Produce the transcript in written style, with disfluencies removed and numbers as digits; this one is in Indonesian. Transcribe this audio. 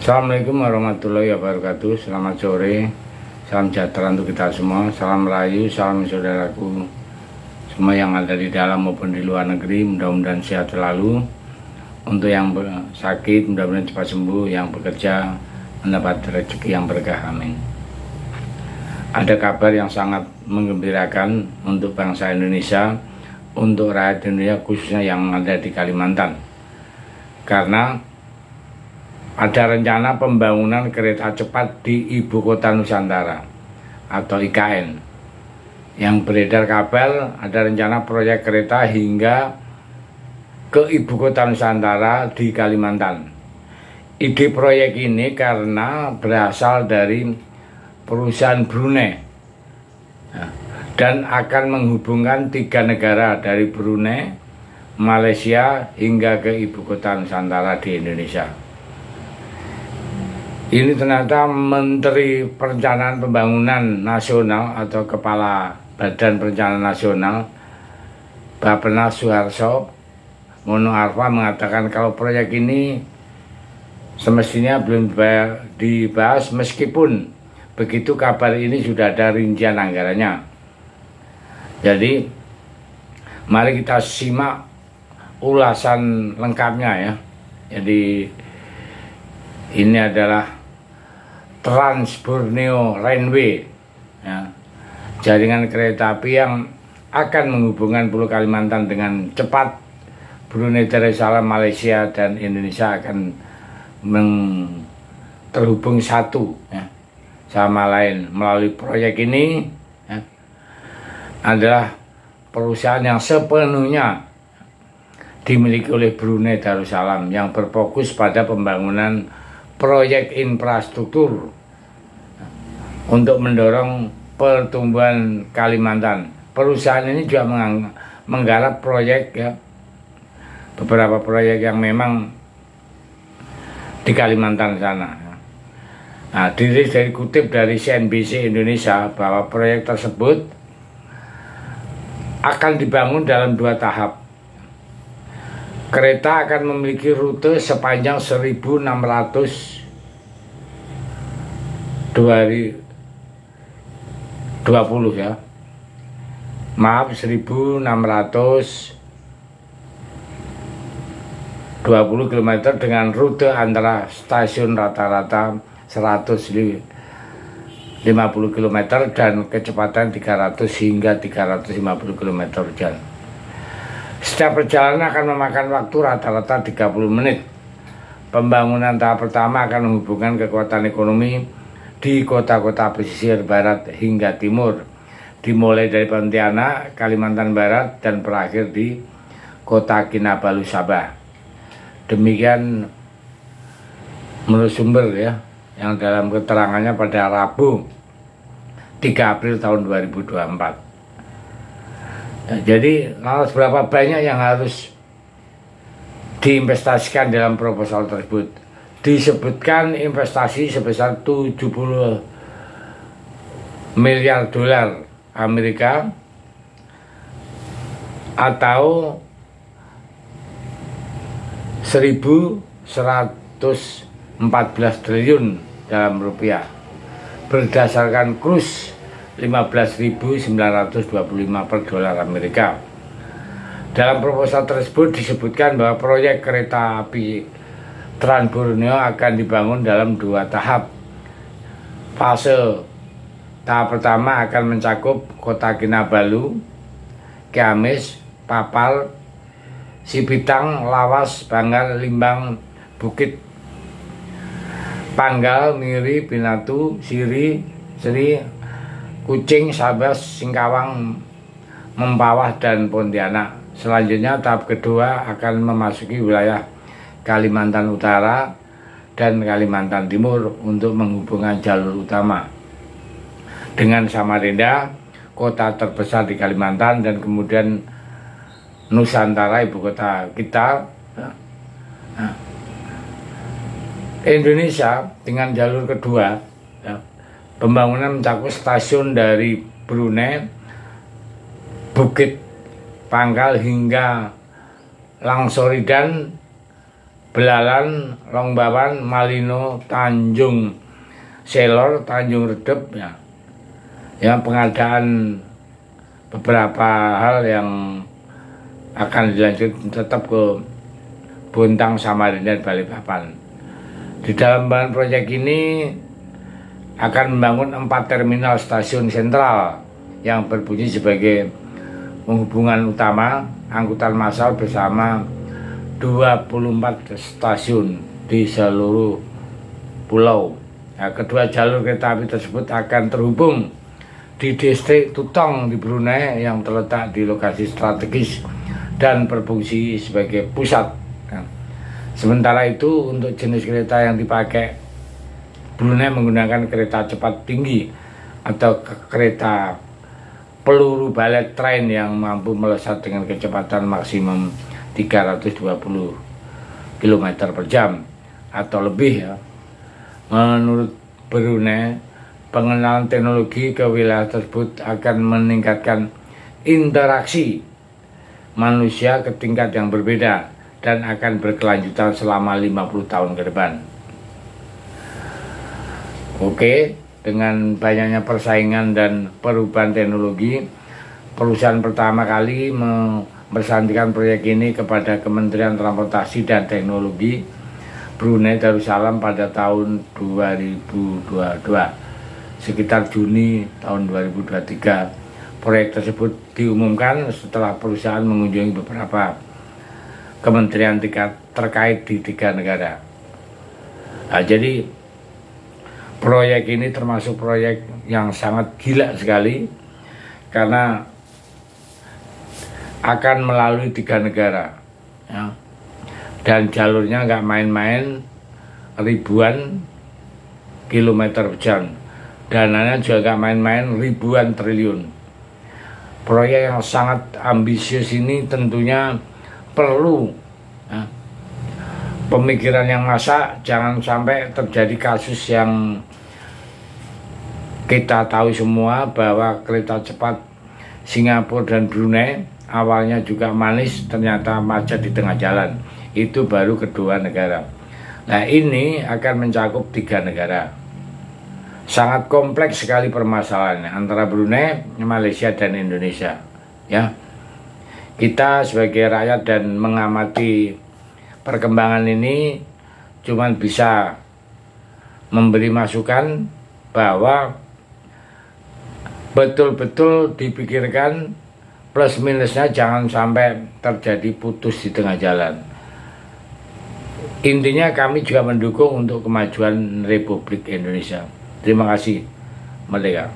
Assalamualaikum warahmatullahi wabarakatuh. Selamat sore, salam sejahtera untuk kita semua. Salam Melayu, salam saudaraku semua yang ada di dalam maupun di luar negeri. Mudah-mudahan sehat selalu. Untuk yang sakit, mudah-mudahan cepat sembuh. Yang bekerja mendapat rezeki yang berkah, amin. Ada kabar yang sangat menggembirakan untuk bangsa Indonesia, untuk rakyat Indonesia khususnya yang ada di Kalimantan. Karena ada rencana pembangunan kereta cepat di Ibu Kota Nusantara atau IKN. Yang beredar kabar ada rencana proyek kereta hingga ke Ibu Kota Nusantara di Kalimantan. Ide proyek ini karena berasal dari perusahaan Brunei dan akan menghubungkan 3 negara dari Brunei, Malaysia hingga ke Ibu Kota Nusantara di Indonesia. Ini ternyata Menteri Perencanaan Pembangunan Nasional atau Kepala Badan Perencanaan Nasional Bappenas Suharso Mono Arfa mengatakan kalau proyek ini semestinya belum dibahas, meskipun begitu kabar ini sudah ada rincian anggarannya. Jadi mari kita simak ulasan lengkapnya ya. Jadi ini adalah Trans Borneo Railway ya, jaringan kereta api yang akan menghubungkan Pulau Kalimantan dengan cepat. Brunei Darussalam, Malaysia dan Indonesia akan terhubung satu ya, sama lain melalui proyek ini ya, adalah perusahaan yang sepenuhnya dimiliki oleh Brunei Darussalam yang berfokus pada pembangunan proyek infrastruktur untuk mendorong pertumbuhan Kalimantan. Perusahaan ini juga menggarap proyek ya, beberapa proyek yang memang di Kalimantan sana. Nah, dikutip dari CNBC Indonesia bahwa proyek tersebut akan dibangun dalam 2 tahap. Kereta akan memiliki rute sepanjang 1620 ya. Maaf, 1620 km dengan rute antara stasiun rata-rata 150 km dan kecepatan 300 hingga 350 km per jam. Setiap perjalanan akan memakan waktu rata-rata 30 menit. Pembangunan tahap pertama akan menghubungkan kekuatan ekonomi di kota-kota pesisir barat hingga timur, dimulai dari Pontianak, Kalimantan Barat dan berakhir di kota Kinabalu, Sabah. Demikian menurut sumber ya, yang dalam keterangannya pada Rabu 3 April tahun 2024. Jadi lantas berapa banyak yang harus diinvestasikan dalam proposal tersebut? Disebutkan investasi sebesar 70 miliar dolar Amerika atau 1.114 triliun dalam rupiah berdasarkan kurs 15.925 per dolar Amerika. Dalam proposal tersebut disebutkan bahwa proyek kereta api Trans Borneo akan dibangun dalam 2 tahap. Fase tahap pertama akan mencakup kota Kinabalu, Ciamis, Papal, Sipitang, Lawas, Bangal, Limbang, Bukit Panggal, Miri, Binatu, Siri, Kucing, Sabas, Singkawang, Mempawah, dan Pontianak. Selanjutnya tahap kedua akan memasuki wilayah Kalimantan Utara dan Kalimantan Timur untuk menghubungkan jalur utama dengan Samarinda, kota terbesar di Kalimantan, dan kemudian Nusantara, ibu kota kita. Indonesia dengan jalur kedua ya, pembangunan mencakup stasiun dari Brunei, Bukit Pangkal hingga Langsoridan Belalan, Longbawan, Malino, Tanjung Selor, Tanjung Redep ya. Yang pengadaan beberapa hal yang akan dilanjut tetap ke Bontang, Samarinda, dan Balikpapan. Di dalam bahan proyek ini akan membangun 4 terminal stasiun sentral yang berfungsi sebagai penghubungan utama angkutan massal bersama 24 stasiun di seluruh pulau. Nah, kedua jalur kereta api tersebut akan terhubung di distrik Tutong di Brunei yang terletak di lokasi strategis dan berfungsi sebagai pusat. Nah, sementara itu untuk jenis kereta yang dipakai, Brunei menggunakan kereta cepat tinggi atau kereta peluru bullet train yang mampu melesat dengan kecepatan maksimum 320 km per jam atau lebih ya. Menurut Brunei, pengenalan teknologi ke wilayah tersebut akan meningkatkan interaksi manusia ke tingkat yang berbeda dan akan berkelanjutan selama 50 tahun ke depan. Oke, dengan banyaknya persaingan dan perubahan teknologi, perusahaan pertama kali membersantikan proyek ini kepada Kementerian Transportasi dan Teknologi Brunei Darussalam pada tahun 2022. Sekitar Juni tahun 2023, proyek tersebut diumumkan setelah perusahaan mengunjungi beberapa kementerian terkait di 3 negara. Nah, jadi proyek ini termasuk proyek yang sangat gila sekali karena akan melalui 3 negara ya. Dan jalurnya nggak main-main, ribuan kilometer per jam. Dananya juga nggak main-main, ribuan triliun. Proyek yang sangat ambisius ini tentunya perlu ya, pemikiran yang masak. Jangan sampai terjadi kasus yang kita tahu semua bahwa kereta cepat Singapura dan Brunei awalnya juga manis, ternyata macet di tengah jalan. Itu baru kedua negara. Nah, ini akan mencakup 3 negara. Sangat kompleks sekali permasalahannya antara Brunei, Malaysia, dan Indonesia. Ya, kita sebagai rakyat dan mengamati perkembangan ini cuman bisa memberi masukan bahwa betul-betul dipikirkan plus minusnya, jangan sampai terjadi putus di tengah jalan. Intinya kami juga mendukung untuk kemajuan Republik Indonesia. Terima kasih. Merdeka.